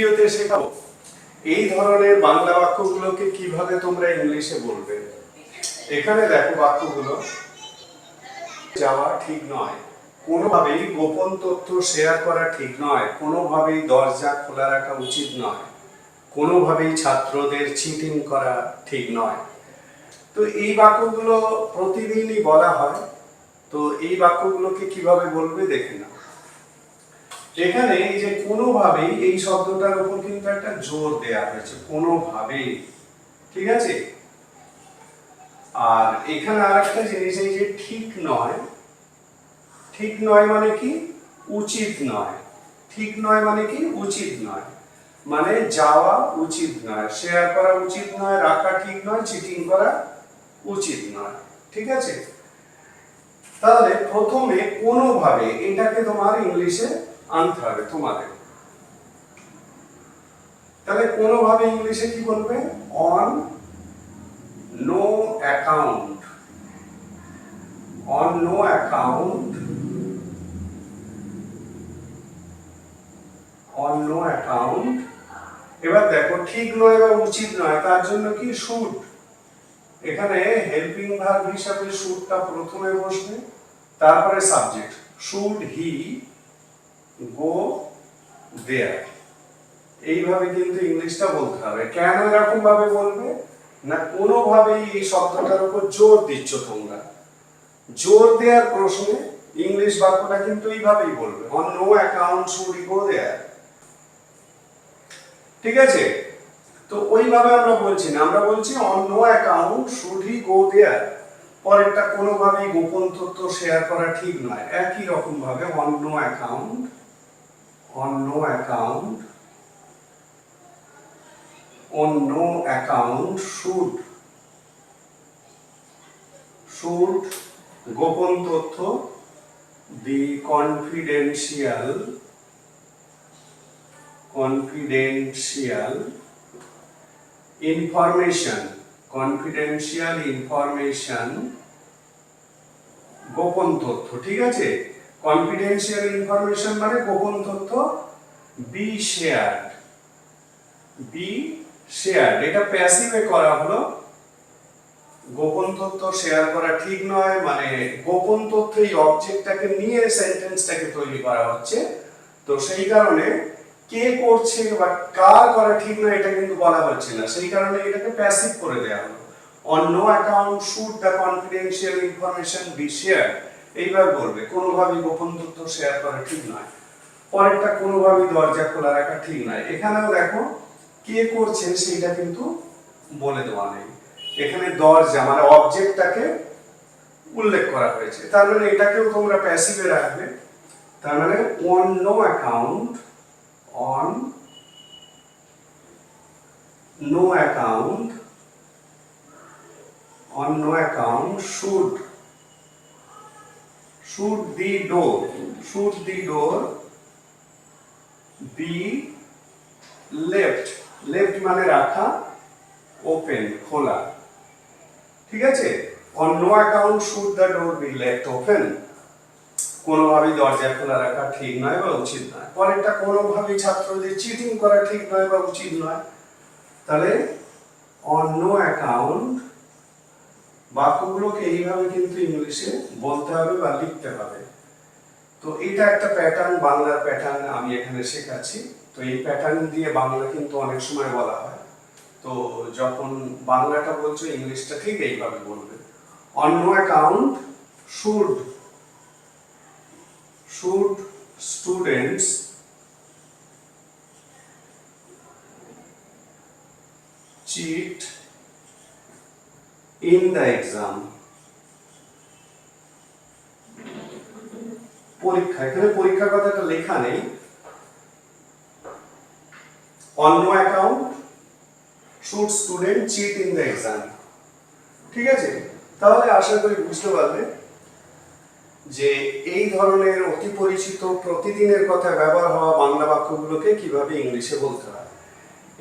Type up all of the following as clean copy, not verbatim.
ভিডিওতে শেখাবো এই ধরনের বাংলা বাক্যগুলোকে কিভাবে তোমরা ইংলিশে বলবে। এখানে দেখো বাক্যগুলো, যাওয়া ঠিক নয়, কোনোভাবেই গোপন তথ্য শেয়ার করা ঠিক নয়, কোনোভাবেই দরজা খোলা রাখা উচিত নয়, কোনোভাবেই ছাত্রদের চিটিং করা ঠিক নয়। তো এই বাক্যগুলো প্রতিদিনই বলা হয়। তো এই বাক্যগুলোকে কিভাবে বলবে দেখে নাও। এখানে এই যে কোনোভাবেই, এই শব্দটার উপর কিন্তু একটা জোর দেয়া হয়েছে, কোনোভাবেই, ঠিক আছে। আর এখানে আরেকটা জিনিস, এই যে ঠিক নয়, ঠিক নয় মানে কি? উচিত নয়। ঠিক নয় মানে কি? উচিত নয়, মানে যাওয়া উচিত নয়, শেয়ার করা উচিত নয়, রাখা ঠিক নয়, চিটিং করা উচিত নয়, ঠিক আছে। তাহলে প্রথমে কোনোভাবে এটাকে তোমার ইংলিশে আনতে হবে তোমাদের। তাহলে কোনোভাবে ইংলিশে কি বলবে? On no account, on no account, on no account. এবার দেখো ঠিক নয় বা উচিত নয়, তার জন্য কি শুড, এখানে হেল্পিং ভার্ব হিসাবে শুডটা প্রথমে বসবে, তারপরে সাবজেক্ট, শুড হি গো দেয়ার। এইভাবে কিন্তু ইংলিশটা বলতে হবে। কেন এরকম ভাবে বলবে না, কোনোভাবেই এই শব্দটার উপর জোর দিচ্ছ তোমরা। জোর দেওয়ার প্রশ্নে ইংলিশ বাক্যটা কিন্তু এইভাবেই বলবে, on no account should he go there, ঠিক আছে। তো ওইভাবে আমরা বলছি না, আমরা বলছি on no account should he go there. পরেরটা কোনোভাবেই গোপন তথ্য শেয়ার করা ঠিক নয়, একই রকম ভাবে on no account, on no account, on no account should গোপন তথ্য be confidential information, confidential information, গোপন তথ্য, ঠিক আছে। confidential information মানে গোপন তথ্য be shared, be শেয়ার, এটা প্যাসিভে করা হলো। গোপন তথ্য শেয়ার করা ঠিক নয়, মানে গোপন তথ্য এই অবজেক্টটাকে নিয়ে সেন্টেন্সটাকে তৈরি করা হচ্ছে। তো সেই কারণে কে করছে বা কার করা ঠিক নয় এটা কিন্তু বলা হচ্ছে না, সেই কারণে এটাকে প্যাসিভ করে দেওয়া হলো। On no account should the confidential information be share. এইভাবে বলবে, কোনোভাবেই গোপন তথ্য শেয়ার করা ঠিক নয়। পরেরটা কোনোভাবেই দরজা খোলা রাখা ঠিক নয়। এখানেও দেখো কে করছে সেইটা কিন্তু বলে দেওয়া নেই, এখানে দরজা মানে অবজেক্টটাকে উল্লেখ করা হয়েছে, তার মানে এটাকেও তোমরা প্যাসিভে রাখবে। তার মানে on no account, on no account, on no account should the door, should the door be left, left মানে রাখা, ওপেন খোলা, ঠিক আছে। On no account should the door be left open, কোনোভাবেই দরজা খোলা রাখা ঠিক নয় বা উচিত নয়। পরেরটা কোনোভাবেই ছাত্রদের চিটিং করা ঠিক নয় বা উচিত নয়। তাহলে অন নো অ্যাকাউন্ট বাক্যগুলোকে এইভাবে কিন্তু ইংলিশে বলতে হবে বা লিখতে হবে। তো এটা একটা প্যাটার্ন, বাংলার প্যাটার্ন আমি এখানে শেখাচ্ছি। তো এই প্যাটার্ন দিয়ে বাংলা কিন্তু অনেক সময় বলা হয়। তো যখন বাংলাটা বলছো ইংলিশটা ঠিক এইভাবে বলবে, on no account should students cheat in the exam, পরীক্ষা, এখানে পরীক্ষার কথাটা লেখা নেই। On no account should student cheat in the exam, ঠিক আছে। তাহলে আশা করি বুঝতে পারবে যে এই ধরনের অতি পরিচিত প্রতিদিনের কথা ব্যবহার হওয়া বাংলা বাক্যগুলোকে কিভাবে ইংলিশে বলতে হয়।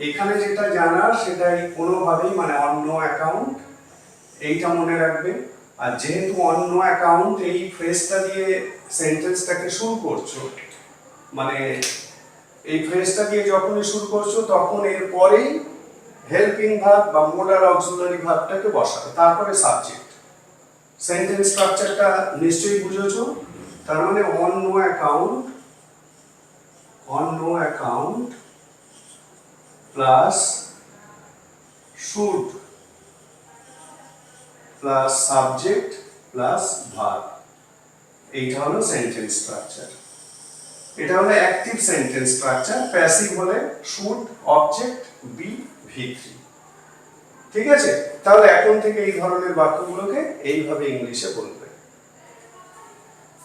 এখানে যেটা জানার সেটাই কোনোভাবেই, মানে অন নো অ্যাকাউন্ট এইটা মনে রাখবে। আর যেহেতু অন নো অ্যাকাউন্ট এই ফ্রেজটা দিয়ে সেন্টেন্সটাকে শুরু করছো, মানে এই ফ্রেজটা দিয়ে যখনই শুরু করছো তখন এর পরেই হেল্পিং ভার্ব বা মোডাল অক্সিলারি ভার্বটাকে বসাবে, তারপরে সাবজেক্ট। সেন্টেন্স স্ট্রাকচারটা নিশ্চয়ই বুঝেছো। তার মানে on no account plus should plus subject plus verb, এইটা হলো সেন্টেন্স স্ট্রাকচার। এটা হলো অ্যাক্টিভ সেন্টেন্স স্ট্রাকচার। প্যাসিভ হলে শুড, অবজেক্ট, বি, ভি3। ঠিক আছে, তাহলে এখন থেকে এই ধরনের বাক্যগুলোকে এইভাবে ইংলিশে বলবে।